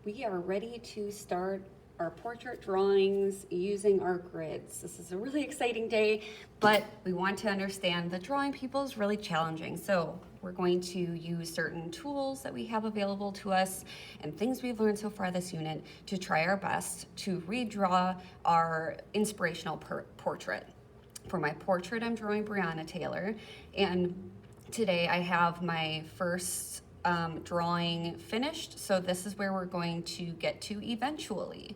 we are ready to start our portrait drawings using our grids. This is a really exciting day, but we want to understand that drawing people is really challenging. So we're going to use certain tools that we have available to us and things we've learned so far this unit to try our best to redraw our inspirational portrait. For my portrait, I'm drawing Breonna Taylor, and today I have my first drawing finished, so this is where we're going to get to eventually.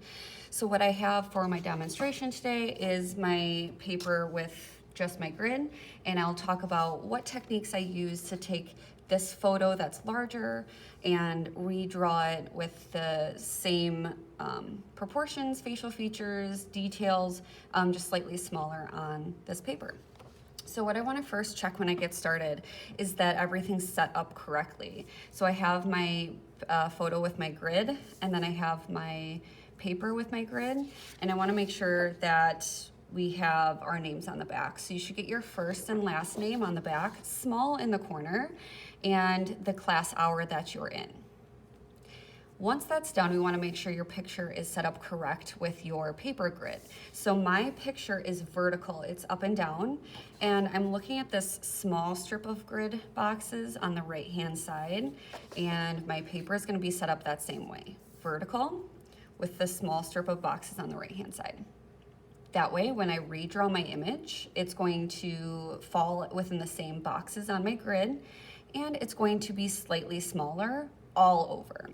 So what I have for my demonstration today is my paper with just my grid, and I'll talk about what techniques I use to take this photo that's larger and redraw it with the same proportions, facial features, details, just slightly smaller on this paper. So what I want to first check when I get started is that everything's set up correctly. So I have my photo with my grid, and then I have my paper with my grid, and I want to make sure that we have our names on the back. So you should get your first and last name on the back, small in the corner, and the class hour that you're in. Once that's done, we want to make sure your picture is set up correct with your paper grid. So my picture is vertical, it's up and down, and I'm looking at this small strip of grid boxes on the right-hand side, and my paper is going to be set up that same way, vertical with the small strip of boxes on the right-hand side. That way, when I redraw my image, it's going to fall within the same boxes on my grid, and it's going to be slightly smaller all over.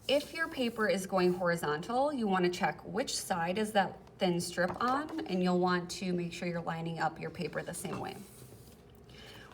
If your paper is going horizontal, you want to check which side is that thin strip on, and you'll want to make sure you're lining up your paper the same way.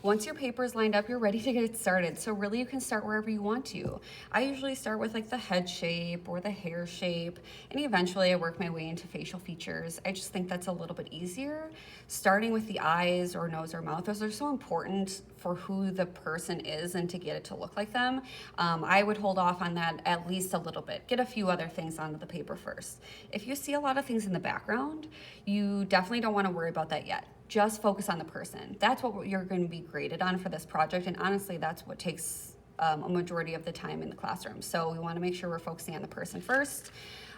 Once your paper is lined up, you're ready to get started. So really you can start wherever you want to. I usually start with like the head shape or the hair shape, and eventually I work my way into facial features. I just think that's a little bit easier. Starting with the eyes or nose or mouth, those are so important for who the person is and to get it to look like them. I would hold off on that at least a little bit. Get a few other things onto the paper first. If you see a lot of things in the background, you definitely don't want to worry about that yet. Just focus on the person. That's what you're going to be graded on for this project, and honestly, that's what takes a majority of the time in the classroom. So we want to make sure we're focusing on the person first,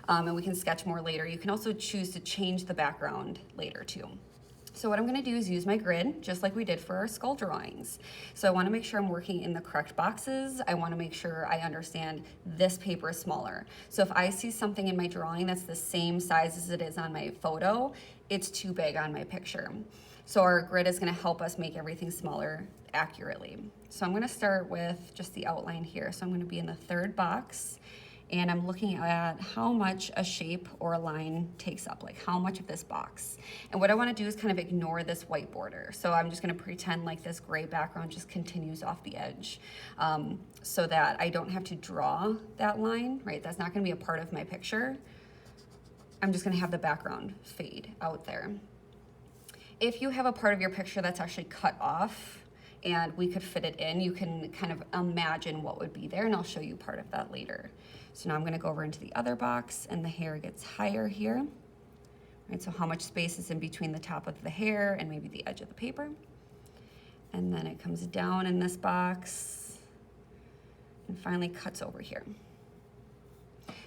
and we can sketch more later. You can also choose to change the background later too. So what I'm going to do is use my grid, just like we did for our skull drawings. So I want to make sure I'm working in the correct boxes. I want to make sure I understand this paper is smaller. So if I see something in my drawing that's the same size as it is on my photo, it's too big on my picture. So our grid is going to help us make everything smaller accurately. So I'm going to start with just the outline here. So I'm going to be in the third box, and I'm looking at how much a shape or a line takes up, like how much of this box. And what I want to do is kind of ignore this white border. So I'm just going to pretend like this gray background just continues off the edge, so that I don't have to draw that line, right? That's not going to be a part of my picture. I'm just going to have the background fade out there. If you have a part of your picture that's actually cut off and we could fit it in, you can kind of imagine what would be there, and I'll show you part of that later. So now I'm going to go over into the other box, and the hair gets higher here. Right, so how much space is in between the top of the hair and maybe the edge of the paper. And then it comes down in this box and finally cuts over here.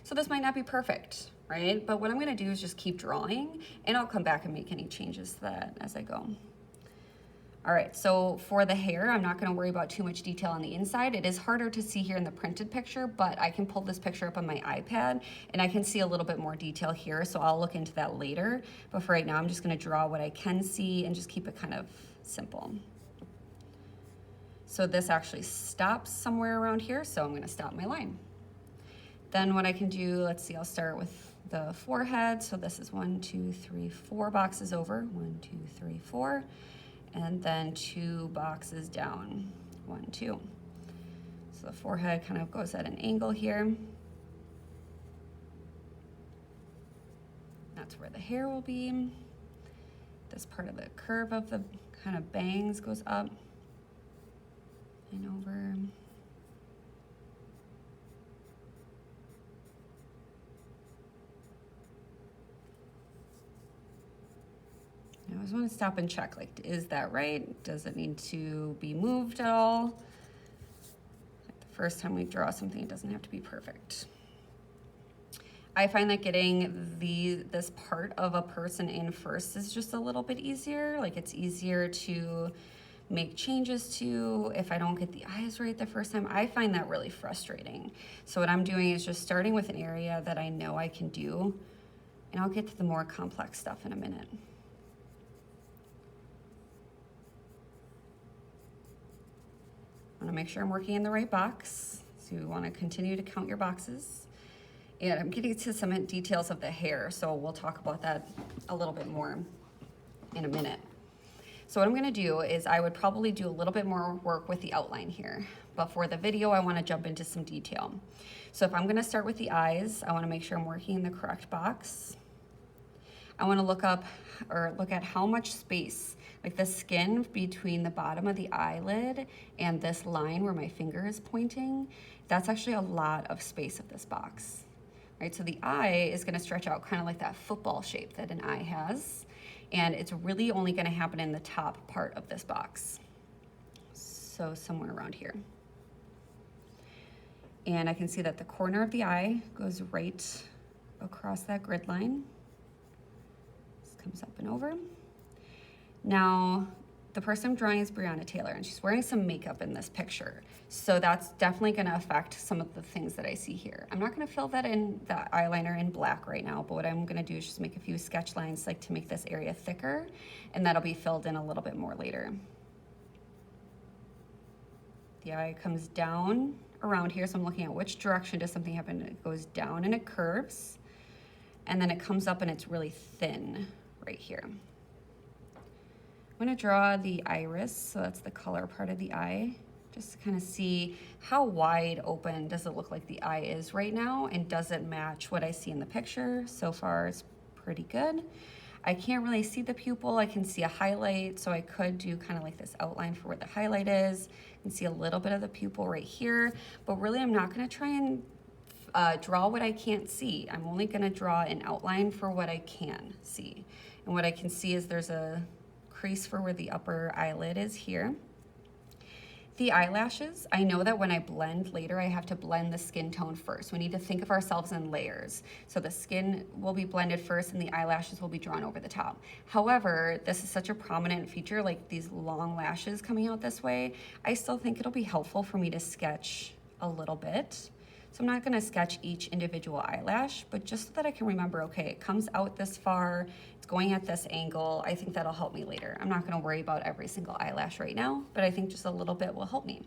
So this might not be perfect, right? But what I'm going to do is just keep drawing, and I'll come back and make any changes to that as I go. All right, so for the hair, I'm not going to worry about too much detail on the inside. It is harder to see here in the printed picture, but I can pull this picture up on my iPad, and I can see a little bit more detail here, so I'll look into that later. But for right now, I'm just going to draw what I can see and just keep it kind of simple. So this actually stops somewhere around here, so I'm going to stop my line. Then what I can do, let's see, I'll start with the forehead. So this is 4 boxes over, 1, 2, 3, 4, and then 2 boxes down, 1, 2. So the forehead kind of goes at an angle here. That's where the hair will be. This part of the curve of the kind of bangs goes up and over. I always want to stop and check, like, is that right? Does it need to be moved at all? Like the first time we draw something, it doesn't have to be perfect. I find that getting this part of a person in first is just a little bit easier. Like it's easier to make changes to if I don't get the eyes right the first time. I find that really frustrating. So what I'm doing is just starting with an area that I know I can do, and I'll get to the more complex stuff in a minute. I wanna make sure I'm working in the right box. So you wanna continue to count your boxes. And I'm getting to some details of the hair, so we'll talk about that a little bit more in a minute. So what I'm gonna do is I would probably do a little bit more work with the outline here, but for the video, I wanna jump into some detail. So if I'm gonna start with the eyes, I wanna make sure I'm working in the correct box. I wanna look at how much space, like the skin between the bottom of the eyelid and this line where my finger is pointing, that's actually a lot of space of this box, right? So the eye is gonna stretch out kind of like that football shape that an eye has. And it's really only gonna happen in the top part of this box. So somewhere around here. And I can see that the corner of the eye goes right across that grid line. This comes up and over. Now, the person I'm drawing is Breonna Taylor, and she's wearing some makeup in this picture. So that's definitely gonna affect some of the things that I see here. I'm not gonna fill that in, the eyeliner in black right now, but what I'm gonna do is just make a few sketch lines like to make this area thicker, and that'll be filled in a little bit more later. The eye comes down around here, so I'm looking at which direction does something happen. It goes down and it curves, and then it comes up and it's really thin right here. I'm gonna draw the iris, so that's the color part of the eye, just to kind of see how wide open does it look like the eye is right now, and does it match what I see in the picture? So far, it's pretty good. I can't really see the pupil. I can see a highlight, so I could do kind of like this outline for where the highlight is. I can see a little bit of the pupil right here, but really I'm not gonna try and draw what I can't see. I'm only gonna draw an outline for what I can see. And what I can see is there's a crease for where the upper eyelid is here. The eyelashes, I know that when I blend later, I have to blend the skin tone first. We need to think of ourselves in layers. So the skin will be blended first and the eyelashes will be drawn over the top. However, this is such a prominent feature, like these long lashes coming out this way, I still think it'll be helpful for me to sketch a little bit. So I'm not gonna sketch each individual eyelash, but just so that I can remember, okay, it comes out this far, it's going at this angle. I think that'll help me later. I'm not gonna worry about every single eyelash right now, but I think just a little bit will help me.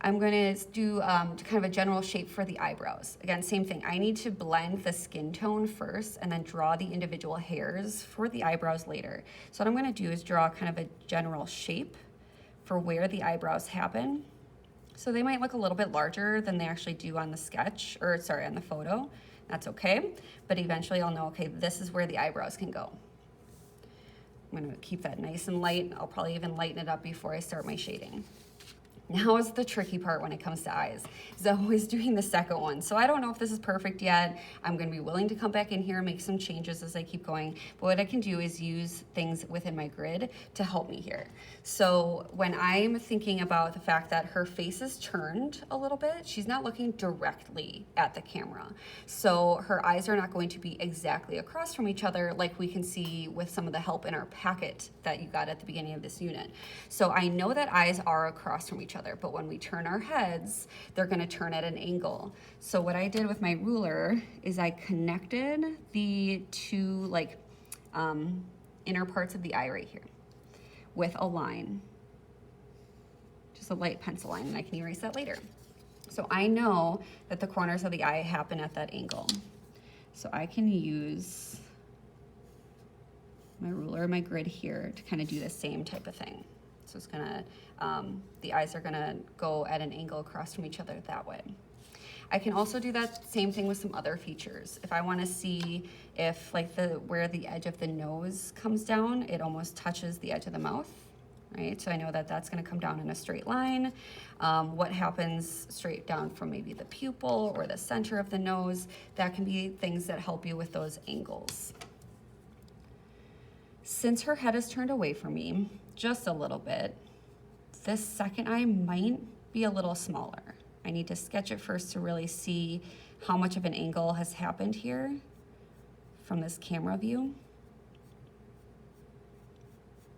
I'm gonna do kind of a general shape for the eyebrows. Again, same thing. I need to blend the skin tone first and then draw the individual hairs for the eyebrows later. So what I'm gonna do is draw kind of a general shape for where the eyebrows happen. So they might look a little bit larger than they actually do on the sketch, or sorry, on the photo. That's okay, but eventually I'll know, okay, this is where the eyebrows can go. I'm gonna keep that nice and light. I'll probably even lighten it up before I start my shading. Now is the tricky part when it comes to eyes. Zoe is doing the second one. So I don't know if this is perfect yet. I'm gonna be willing to come back in here and make some changes as I keep going. But what I can do is use things within my grid to help me here. So when I'm thinking about the fact that her face is turned a little bit, she's not looking directly at the camera. So her eyes are not going to be exactly across from each other like we can see with some of the help in our packet that you got at the beginning of this unit. So I know that eyes are across from each other, but when we turn our heads, they're gonna turn at an angle. So what I did with my ruler is I connected the two inner parts of the eye right here with a line, just a light pencil line, and I can erase that later. So I know that the corners of the eye happen at that angle. So I can use my ruler, my grid here to kind of do the same type of thing. So it's gonna, the eyes are gonna go at an angle across from each other that way. I can also do that same thing with some other features. If I wanna see if where the edge of the nose comes down, it almost touches the edge of the mouth, right? So I know that that's gonna come down in a straight line. What happens straight down from maybe the pupil or the center of the nose, that can be things that help you with those angles. Since her head is turned away from me, just a little bit, this second eye might be a little smaller. I need to sketch it first to really see how much of an angle has happened here from this camera view.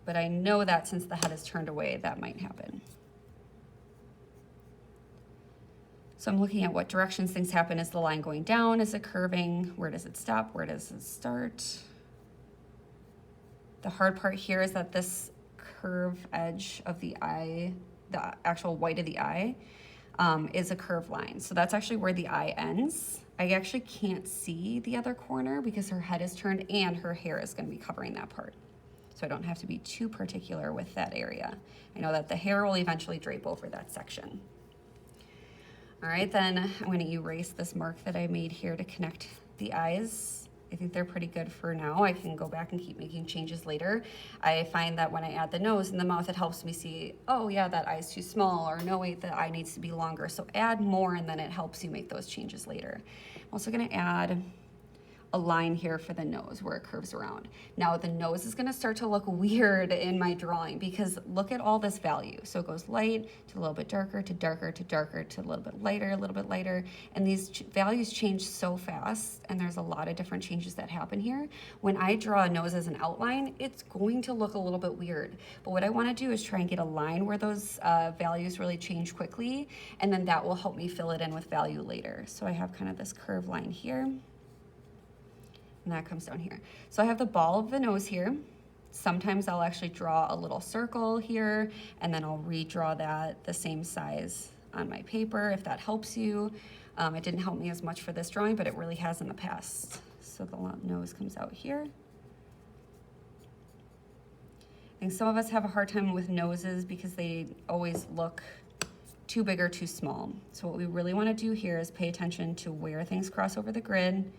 But I know that since the head is turned away, that might happen. So I'm looking at what directions things happen. Is the line going down? Is it curving? Where does it stop? Where does it start? The hard part here is that this curve edge of the eye, the actual white of the eye, is a curved line. So that's actually where the eye ends. I actually can't see the other corner because her head is turned and her hair is going to be covering that part. So I don't have to be too particular with that area. I know that the hair will eventually drape over that section. All right, then I'm going to erase this mark that I made here to connect the eyes. I think they're pretty good for now. I can go back and keep making changes later. I find that when I add the nose and the mouth, it helps me see, oh yeah, that eye's too small, or no, wait, the eye needs to be longer. So add more and then it helps you make those changes later. I'm also gonna add a line here for the nose where it curves around. Now the nose is gonna start to look weird in my drawing because look at all this value. So it goes light to a little bit darker to darker to darker to a little bit lighter. And these values change so fast and there's a lot of different changes that happen here. When I draw a nose as an outline, it's going to look a little bit weird. But what I wanna do is try and get a line where those values really change quickly, and then that will help me fill it in with value later. So I have kind of this curved line here. And that comes down here. So I have the ball of the nose here. Sometimes I'll actually draw a little circle here and then I'll redraw that the same size on my paper if that helps you. It didn't help me as much for this drawing, but it really has in the past. So the nose comes out here. I think some of us have a hard time with noses because they always look too big or too small. So what we really want to do here is pay attention to where things cross over the grid.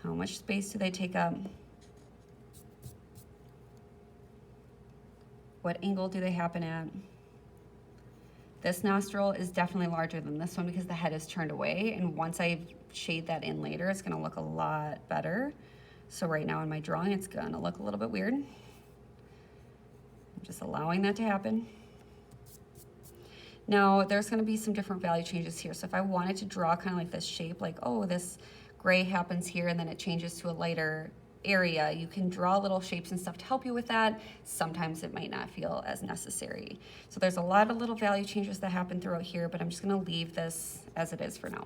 How much space do they take up? What angle do they happen at? This nostril is definitely larger than this one because the head is turned away, and once I shade that in later, it's gonna look a lot better. So right now in my drawing, it's gonna look a little bit weird. I'm just allowing that to happen. Now, there's gonna be some different value changes here. So if I wanted to draw kind of like this shape, like, oh, this gray happens here and then it changes to a lighter area, you can draw little shapes and stuff to help you with that. Sometimes it might not feel as necessary. So there's a lot of little value changes that happen throughout here, but I'm just gonna leave this as it is for now.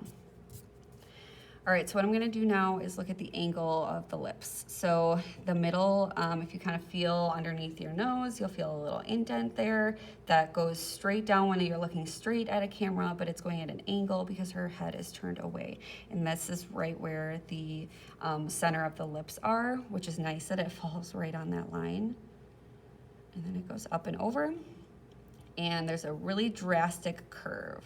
All right, so what I'm gonna do now is look at the angle of the lips. So the middle, if you kind of feel underneath your nose, you'll feel a little indent there that goes straight down when you're looking straight at a camera, but it's going at an angle because her head is turned away. And this is right where the center of the lips are, which is nice that it falls right on that line. And then it goes up and over. And there's a really drastic curve.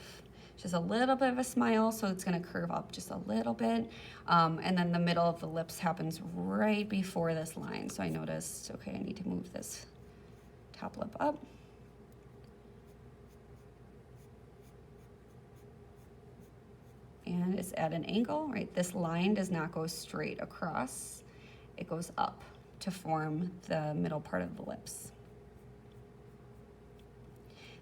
Just a little bit of a smile, so it's gonna curve up just a little bit. And then the middle of the lips happens right before this line. So I noticed, okay, I need to move this top lip up. And it's at an angle, right? This line does not go straight across. It goes up to form the middle part of the lips.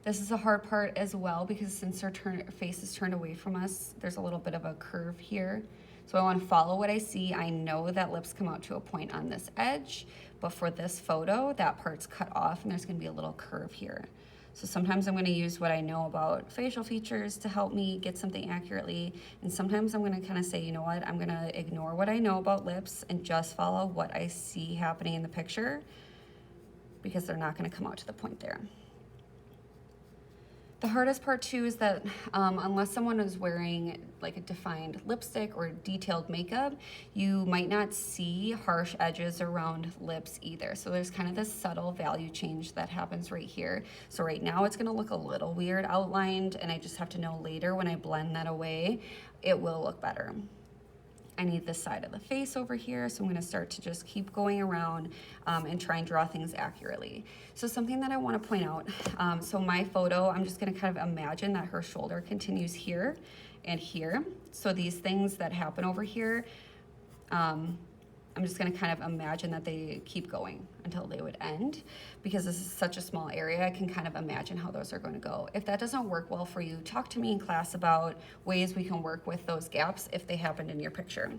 This is a hard part as well because since her face is turned away from us, there's a little bit of a curve here. So I want to follow what I see. I know that lips come out to a point on this edge, but for this photo, that part's cut off and there's going to be a little curve here. So sometimes I'm going to use what I know about facial features to help me get something accurately. And sometimes I'm going to kind of say, you know what, I'm going to ignore what I know about lips and just follow what I see happening in the picture because they're not going to come out to the point there. The hardest part too is that unless someone is wearing like a defined lipstick or detailed makeup, you might not see harsh edges around lips either. So there's kind of this subtle value change that happens right here. So right now it's gonna look a little weird outlined, and I just have to know later when I blend that away, it will look better. I need this side of the face over here, so I'm gonna start to just keep going around and try and draw things accurately. So something that I wanna point out, so my photo, I'm just gonna kind of imagine that her shoulder continues here and here. So these things that happen over here, I'm I'm just gonna kind of imagine that they keep going until they would end. Because this is such a small area, I can kind of imagine how those are going to go. If that doesn't work well for you, talk to me in class about ways we can work with those gaps if they happened in your picture.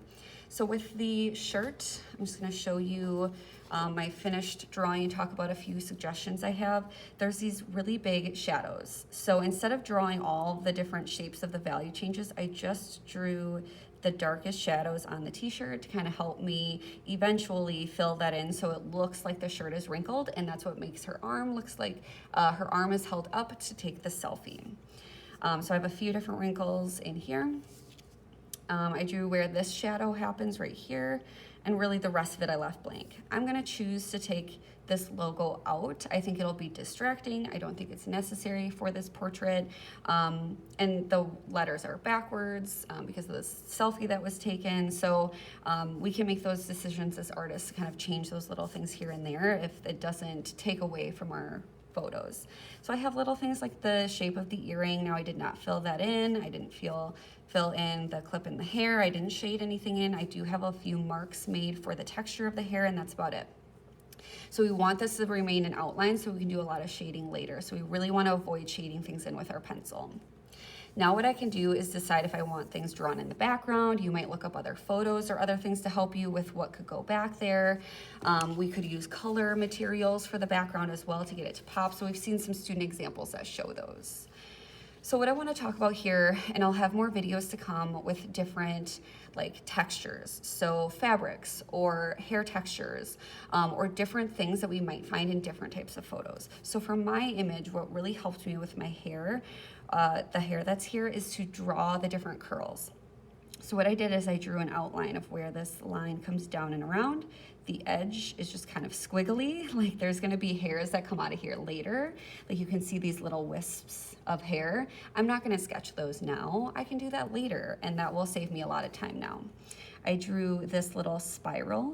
So with the shirt, I'm just gonna show you my finished drawing and talk about a few suggestions I have. There's these really big shadows. So instead of drawing all the different shapes of the value changes, I just drew the darkest shadows on the t-shirt to kind of help me eventually fill that in so it looks like the shirt is wrinkled, and that's what makes her arm looks like her arm is held up to take the selfie. So I have a few different wrinkles in here. I drew where this shadow happens right here, and really the rest of it I left blank. I'm gonna choose to take this logo out. I think it'll be distracting. I don't think it's necessary for this portrait. And the letters are backwards because of this selfie that was taken. So we can make those decisions as artists to kind of change those little things here and there if it doesn't take away from our photos. So I have little things like the shape of the earring. Now I did not fill that in. I didn't fill in the clip in the hair. I didn't shade anything in. I do have a few marks made for the texture of the hair, and that's about it. So we want this to remain an outline so we can do a lot of shading later. So we really want to avoid shading things in with our pencil. Now what I can do is decide if I want things drawn in the background. You might look up other photos or other things to help you with what could go back there. We could use color materials for the background as well to get it to pop. So we've seen some student examples that show those. So what I want to talk about here, and I'll have more videos to come with different like textures, so fabrics or hair textures, or different things that we might find in different types of photos. So for my image, what really helped me with my hair, the hair that's here, is to draw the different curls. So what I did is I drew an outline of where this line comes down and around. The edge is just kind of squiggly, like there's gonna be hairs that come out of here later. Like you can see these little wisps of hair. I'm not gonna sketch those now. I can do that later, and that will save me a lot of time now. I drew this little spiral,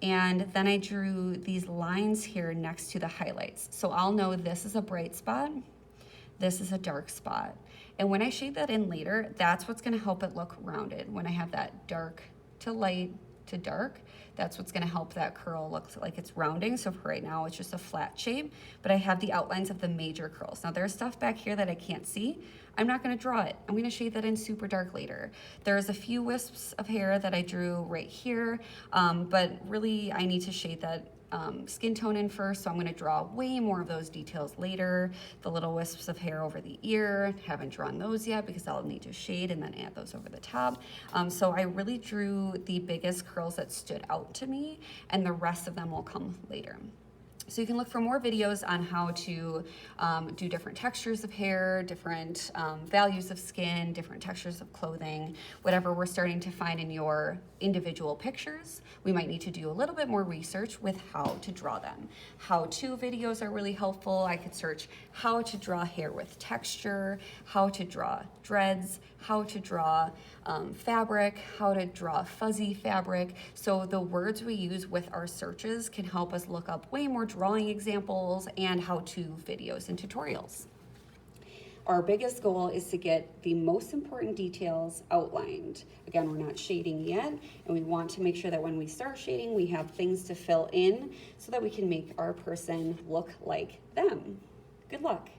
and then I drew these lines here next to the highlights. So I'll know this is a bright spot, this is a dark spot. And when I shade that in later, that's what's gonna help it look rounded. When I have that dark to light to dark, that's what's gonna help that curl look like it's rounding. So for right now, it's just a flat shape, but I have the outlines of the major curls. Now there's stuff back here that I can't see. I'm not gonna draw it. I'm gonna shade that in super dark later. There's a few wisps of hair that I drew right here, but really I need to shade that skin tone in first, so I'm gonna draw way more of those details later. The little wisps of hair over the ear, haven't drawn those yet because I'll need to shade and then add those over the top. So I really drew the biggest curls that stood out to me, and the rest of them will come later. So you can look for more videos on how to do different textures of hair, different values of skin, different textures of clothing, whatever we're starting to find in your individual pictures. We might need to do a little bit more research with how to draw them. How-to videos are really helpful. I could search how to draw hair with texture, how to draw dreads, how to draw fabric, how to draw fuzzy fabric. So the words we use with our searches can help us look up way more drawing examples and how-to videos and tutorials. Our biggest goal is to get the most important details outlined. Again, we're not shading yet, and we want to make sure that when we start shading, we have things to fill in so that we can make our person look like them. Good luck.